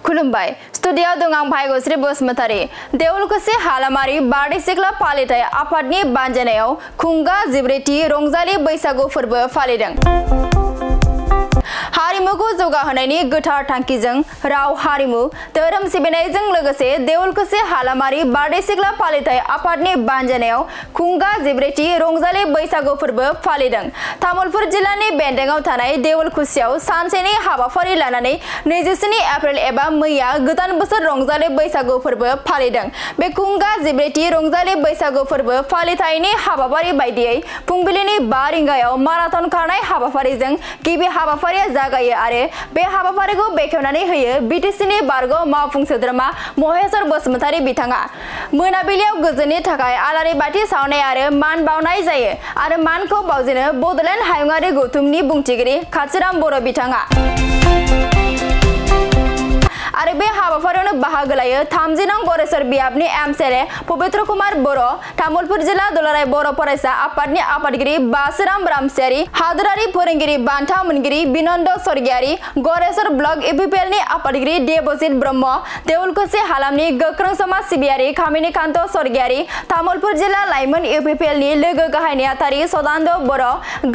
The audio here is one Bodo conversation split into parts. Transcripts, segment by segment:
खुलुमबाय स्टुडियाव दं आं भाइगोस्री बसुमतारी देवलकुसि हालामारि बारदै सिख्ला फालिथाय आफादनि बानजायनायाव खुंगा जिब्रैथि रंजालि बैसागु फोरबो फालिदों। हारिमुखौ जौगाहोनायनि गोथार थांखिजों राव हारिमु धोरोम सिबिनायजों लोगोसे देवलकुसि हालामारि बारदै सिख्ला फालिथाय आफादनि बानजायनायाव खुंगा जिब्रैथि रंजालि बैसागु फोरबो फालिदों। तामुलपुर जिल्लानि बेन्दोंआव थानाय देवलकुसियाव सानसेनि हाबाफारि लानानै 27 एप्रिल एबा मैया गोदान बोसोर रंजालि बैसागु फोरबो फालिदों। बे खुंगा जिब्रैथि रंजालि बैसागु फोरबो फालिथायनि हाबाफारि बायदियै फुंबिलिनि 5 रिंगायाव माराथन खारनाय हाबाफारिजों गिबि हाबाफारिया जागायो आरो बे हाबाफारिखौ बेखेवनानै होयो बिटिसिनि बारग' मावफुं सोद्रोमा महेश्वर बसुमतारी बिथाङा। मोनाबिलियाव गोजोननि थाखाय आलारि बाथि सावनाय आरो मान बावनाय जायो आरो मानखौ बावजेनो बड'लेण्ड हायुङारि गौथुमनि बुंथिगिरि काशीराम बर' बिथाङा। आरो बे हाबाफारियावनो बाहागो लायो 30 नं गरेस्वर बियाबनि एमसेले पबित्र कुमार बर', तामुलपुर जिल्ला दुलाराय बर' फरायसा आफादनि आफादगिरि बासुराम रामसियारि, हादोरारि फोरोंगिरि बान्था मोनगिरि बिनन्द स्वर्गियारि, गरेस्वर ब्लक इउपिपिएलनि आफादगिरि देबजित ब्रह्म, देवलकुसि हालामनि गोख्रों समाज सिबियारि खामिनिकान्त स्वर्गियारि, तामुलपुर जिल्ला लाइमोन इउपिपिएलनि लोगो गाहाय नेहाथारि सदानन्द बर',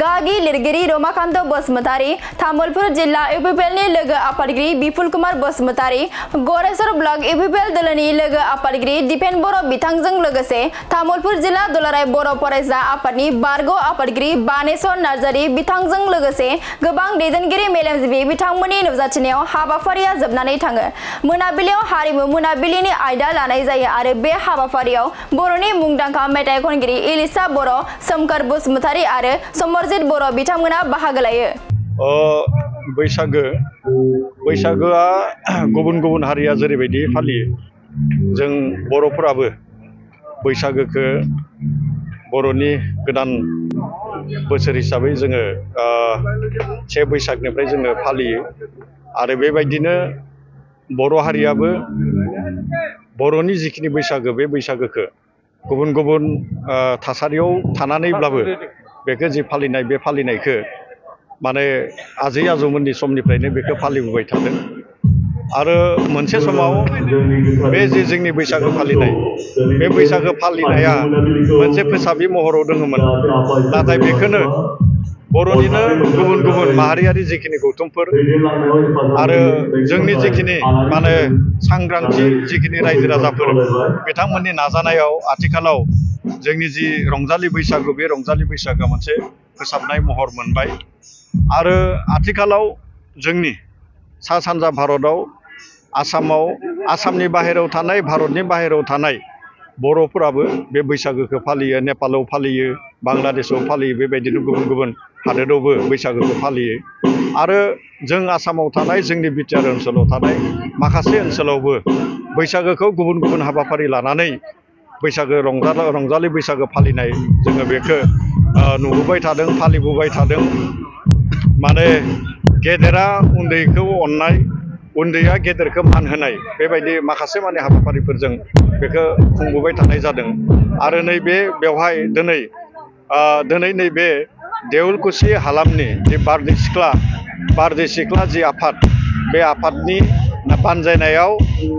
गागि लिरगिरि रमाकान्त बसुमतारी, तामुलपुर जिल्ला इउपिपिएलनि लोगो आफादगिरि बिपुल कुमार बसुमतारी, गरेस्वर ब्लक इउपिपिएल दोलोनि लोगो आफादगिरि दिपेन बर' बिथांजों लोगोसे तामुलपुर जिल्ला दुलाराय बर' फरायसा आफादनि बारग' आफादगिरि बानेश्वर नार्जारि बिथांजों लोगोसे गोबां दैदेनगिरि मेलेमजिबि बिथांमोननि नुजाथिनायाव हाबाफारिया जोबनानै थाङो। मोनाबिलियाव हारिमु मोनाबिलिनि आयदा लानाय जायो आरो बे हाबाफारियाव बर'नि मुंदांखा मेथाइ खनगिरि इलिसा बर', सोमखोर बसुमतारी आरो समरजित बर' बिथांमोना बाहागो लायो। बैसागोआ गुबुन गुबुन हारिया जेरैबायदि फालियो जों बर'फोराबो बैसागोखौ बर'नि गोदान बोसोर हिसाबै जोङो 1 बैसागनिफ्राय जोङो फालियो आरो बेबायदिनो बर' हारियाबो बर'नि जिखिनि बैसागो बे बैसागोखौ गुबुन गुबुन थासारियाव थानानैब्लाबो बेखौ जि फालिनाय बे फालिनायखौ माने आजै आजौमोननि समनिफ्रायनो बेखौ फालिबोबाय थादों आरो मोनसे समाव बे जे जोंनि बैसागो फालिनाय बे बैसागो फालिनाया मोनसे फोसाबि महराव दङमोन, नाथाय बेखौनो बर'निनो गुबुन गुबुन माहारियारि जिखिनि गौथुमफोर आरो जोंनि जिखिनि माने सांग्रांथि जिखिनि रायजो राजाफोर बिथांमोननि नाजानायाव आथिखालाव जोंनि जि रंजालि बैसागु बे रंजालि बैसागोआ मोनसे फोसाबनाय महर मोनबाय आरो आथिखालाव जोंनि सा सानजा भारतआव आसामनि बाहेरायाव थानाय भारतनि बाहेरायाव थानाय बर'फोराबो बे बैसागोखौ फालियो, नेपालाव फालियो, बांलादेशआव फालियो, बेबायदिनो गुबुन गुबुन हादोरावबो बैसागोखौ फालियो आरो जों आसामाव थानाय जोंनि बिटिआर ओनसोलाव थानाय माखासे ओनसोलावबो बैसागोखौ गुबुन गुबुन हाबाफारि लानानै बैसागो रंजालि बैसागो फालिनाय जोङो बेखौ नुबोबाय थादों, फालिबोबाय थादों। माने गेदेरा उन्दैखौ अननाय, उन्दैया गेदेरखौ मान होनाय बेबायदि माखासे माने हाबाफारिफोरजों बेखौ खुंबोबाय थानाय जादों आरो बेवहाय दिनै नैबे देवलकुसि हालामनि जि बारदै सिख्ला जि आफाद बे आफादनि बानजायनायाव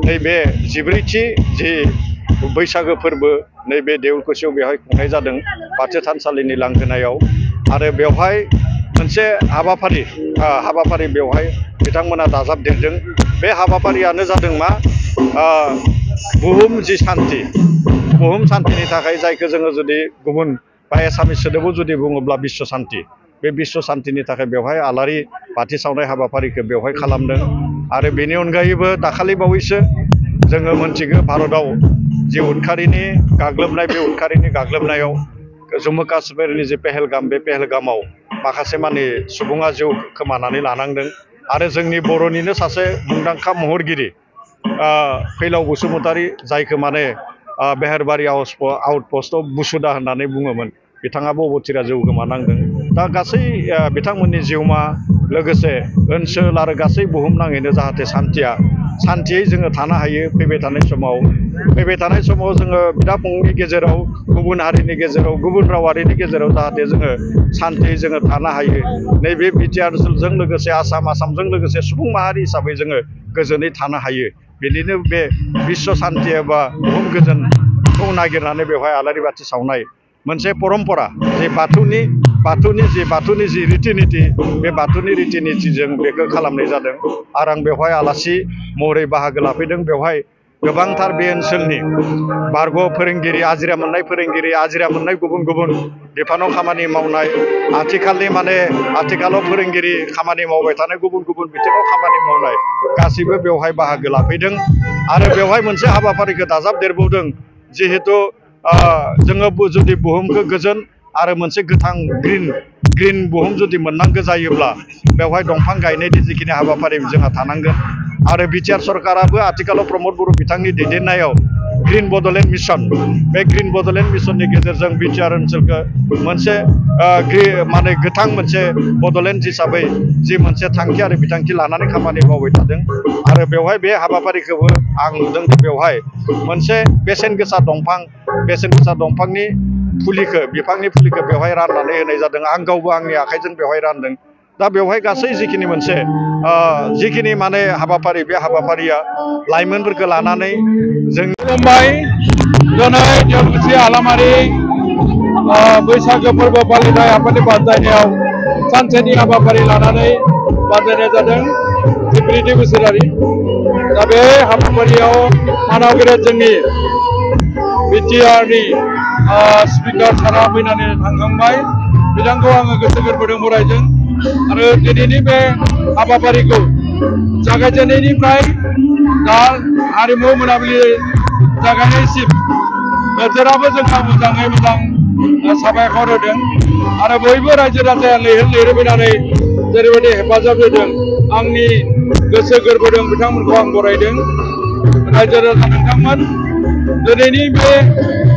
नैबे जिब्रैथि जि बैसागो फोरबो नैबे देवलकुसियाव बेवहाय खुंनाय जादों बाथौ थानसालिनि लांगोनायाव आरो बेवहाय मोनसे हाबाफारि बेवहाय बिथांमोना दाजाबदेरदों। बे हाबाफारियानो जादों मा बुहुम सान्थिनि थाखाय जायखौ जोङो जुदि गुबुन बा एसामिस सोदोबाव जुदि बुङोब्ला बिश्व सान्ति, बे बिश्व सान्तिनि थाखाय बेवहाय आलारि बाथि सावनाय हाबाफारिखौ बेवहाय खालामदों आरो बेनि अनगायैबो दाखालि बावैसो जोङो मोनथिगौ भारतआव जि उदखारिनि गाग्लोबनाय बे उदखारिनि गाग्लोबनायाव जम्मु काश्मीरनि जे पेहेलगाम बे पेहेलगामाव माखासे माने सुबुङा जिउ खोमानानै लानांदों आरो जोंनि बर'निनो सासे मुंदांखा महरगिरि फैलाव बसुमतारी जायखौ माने बेहेरबारि आउटपस्टआव बुसुदा होननानै बुङोमोन, बिथाङाबो अबथिरा जिउ गोमानांदों। दा गासै बिथांमोननि जिउमा लोगोसे ओनसोल आरो गासै बुहुमनाङैनो जाहाथे सान्थियै जोङो थानो हायो। फैबाय थानाय समाव जोङो बिदा फंबायनि गेजेराव, गुबुन हारिनि गेजेराव, गुबुन रावारिनि गेजेराव जाहाथे जोङो सान्थियै जोङो थानो हायो। नैबे बिटिआर ओनसोलजों लोगोसे आसामजों लोगोसे सुबुं माहारि हिसाबै जोङो गोजोनै थानो हायो। बेनिनो बे बिश्व सान्थि एबा बुहुम गोजोनखौ नागिरनानै बेवहाय आलारि बाथि सावनाय मोनसे परम्परा, जे बाथौनि जि रिति निति, बे बाथौनि रिति नितिजों बेखौ खालामनाय जादों। आरो आं बेवहाय आलासि महरै बाहागो लाफैदों। बेवहाय गोबांथार बे ओनसोलनि बारग' फोरोंगिरि, आजिरा मोननाय गुबुन बिफानाव खामानि मावनाय, आथिखालाव फोरोंगिरि खामानि मावबाय थानाय, गुबुन बिथिङाव खामानि मावनाय गासैबो बेवहाय बाहागो लाफैदों। आरो बेवहाय मोनसे हाबाफारिखौ दाजाबदेरबावदों। जिहेतु जोङो जुदि बुहुमखौ गोजोन आरो मोनसे गोथां ग्रिन बुहुम जुदि मोननांगौ जायोब्ला बेवहाय दंफां गायनायनि जिखिनि हाबाफारि जोंहा थानांगोन। आरो बिटिआर सरकाराबो आथिखालाव प्रमद बर' बिथांनि दैदेननायाव ग्रिन बड'लेण्ड मिशन, बे ग्रिन बड'लेण्ड मिशननि गेजेरजों बिटिआर ओनसोलखौ मोनसे गोथां मोनसे बड'लेण्ड हिसाबै जि मोनसे थांखि आरो बिथांखि लानानै खामानि मावबाय थादों। आरो बेवहाय बे हाबाफारिखौबो आं नुदों। बेवहाय मोनसे बेसेन गोसा दंफांनि बिफांनि फुलिखौ बेवहाय राननानै होनाय जादों। आं गावबो आंनि आखाइजों बेवहाय रानदों। दा बेवहाय गासै जिखिनि हाबाफारि, बे हाबाफारिया लाइमोनफोरखौ लानानै जों खुलुमबाय। दिनै देवलगुसि हालामारि बैसागो फोरबो फालिथाय आफादनि बानजायनायाव सानसेनि हाबाफारि लानानै बानजायनाय जादों। 14 बोसोरारि। दा बे हाबाफारियाव मानावगिरि जोंनि बिटिआरनि स्पिकार सारा फैनानै थांखांबाय। बिथांखौ आङो गोसो गोरबोजों बरायदों। आरो दिनैनि बे हाबाफारिखौ जागायजेननायनिफ्राय दा हारिमु मोनाबिलि जागायनायसिम बोथोराबो जोंहा मोजाङै मोजां साबायखर होदों। आरो बयबो रायजो राजाया लैहोर फैनानै जेरैबायदि हेफाजाब होदों, आंनि गोसो गोरबोजों बिथांमोनखौ आं बरायदों। रायजो राजा नोंथांमोन, दिनैनि बे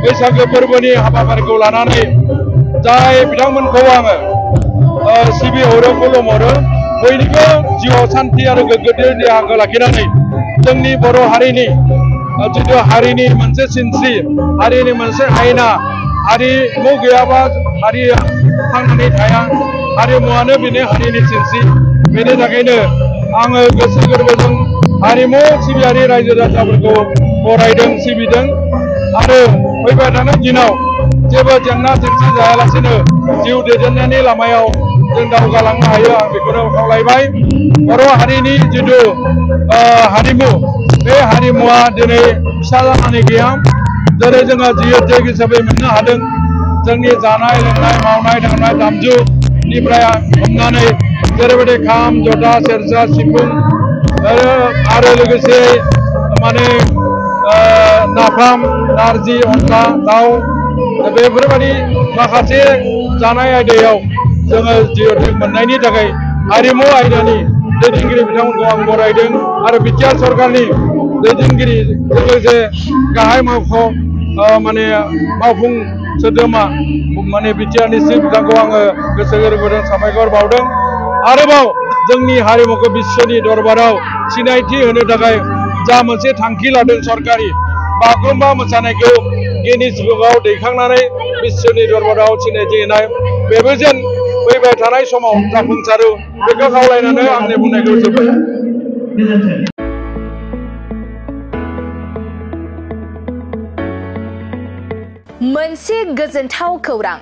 बैसागो फोरबोनि हाबाफारिखौ लानानै जाय बिथांमोनखौ आङो सिबिहरो, खुलुमहरो, बयनिबो जिउआव सान्थि आरो गोग्गो देहाखौ लाखिनानै जोंनि बर' हारिनि जिथु हारिनि मोनसे सिनस्रि, हारिनि मोनसे आयना, हारिमु गैयाबा हारिया थांनानै थाया। हारिमुवानो बेनो हारिनि सिनस्रि। बेनि थाखायनो आङो गोसो गोरबोजों हारिमु सिबियारि रायजो राजाफोरखौ बरायदों, सिबिदों। आरो फैबाय थानाय दिनाव जेबो जेंना जेंसि जायालासेनो जिउ दैदेननायनि लामायाव जों दावगालांनो हायो, आं बेखौनो खावलायबाय। बर' हारिनि जिथु हारिमु, बे हारिमुवा दिनै फिसा जानानै गैया। दिनै जोङो GI हिसाबै मोननो हादों। जोंनि जानाय लोंनाय, मावनाय दांनाय, दामजुनिफ्राय हमनानै जेरैबायदि खाम, जथा, सेरजा, सिफुं आरो लोगोसे नाफाम, नारजि, अनला दाउ, बेफोरबायदि माखासे जानाय आयदायाव जोङो GI मोननायनि थाखाय हारिमु आयदानि दैदेनगिरि बिथांमोनखौ आं बरायदों। आरो बिटिआर सरकारनि दैदेनगिरि लोगोसे गाहाय मावफुं सोद्रोमा बिटिआरनिसिम बिथांखौ आङो गोसो गोरबोजों साबायखर बावदों। आरोबाव जोंनि हारिमुखौ बिश्वनि दरबाराव सिनायथि होनो थाखाय जा मोनसे थांखि लादों सरकारि, बागुरुम्बा मोसानायखौ गिनिस बुकआव दैखांनानै बिश्वनि दरबाराव सिनायथि होनाय, बेबो जेन फैबाय थानाय समाव जाफुंसारो, बेखौ खावलायनानै आंनि बुंनायखौ जोब्बाय। मोनसे गोजोनथाव खौरां।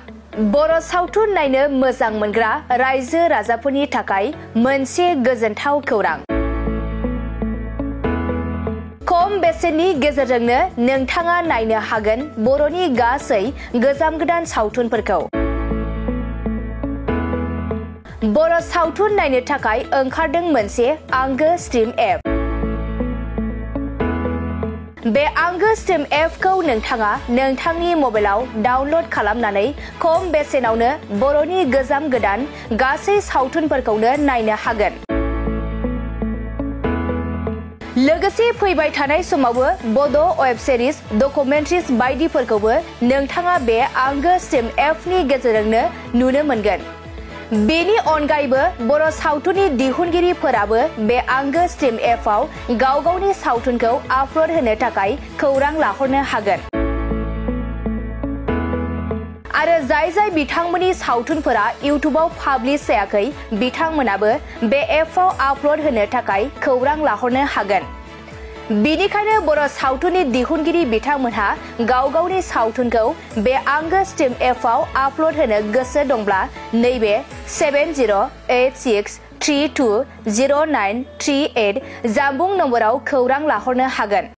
बर' सावथुन नायनो मोजां मोनग्रा रायजो राजाफोरनि थाखाय मोनसे गोजोनथाव खौरां। खम बेसेननि गेजेरजोंनो नोंथाङा नायनो हागोन बर'नि गासै गोजाम गोदान सावथुनफोरखौ। बर' सावथुन नायनो थाखाय ओंखारदों मोनसे आंगो स्ट्रिम एप। बे आंगो स्ट्रिम एपखौ नोंथाङा नोंथांनि मबाइलाव डाउनलड खालामनानै खम बेसेनावनो बर'नि गोजाम गोदान गासै सावथुनफोरखौनो नायनो हागोन। लोगोसे फैबाय थानाय समावबो बड' वेब सिरिज डकुमेन्ट्रिज बायदिफोरखौबो नोंथाङा बे आंगो स्ट्रिम एपनि गेजेरजोंनो नुनो मोनगोन। बेनि अनगायैबो बर' सावथुननि दिहुनगिरिफोराबो बे आंगो स्ट्रिम एपआव गाव गावनि सावथुनखौ आपल'ड होनो थाखाय खौरां लाहरनो हागोन। आरो जाय बिथांमोननि सावथुनफोरा इउट्युबाव पाब्लिश जायाखै बिथांमोनाबो बे एपआव आपल'ड होनो थाखाय खौरां लाहरनो हागोन। बेनिखायनो बर' सावथुननि दिहुनगिरि बिथांमोनहा गाव गावनि सावथुनखौ बे आंगो स्ट्रिम एपआव आपल'ड होनो गोसो दंब्ला नैबे 7086320938 जानबुं नम्बराव खौरां लाहरनो हागोन।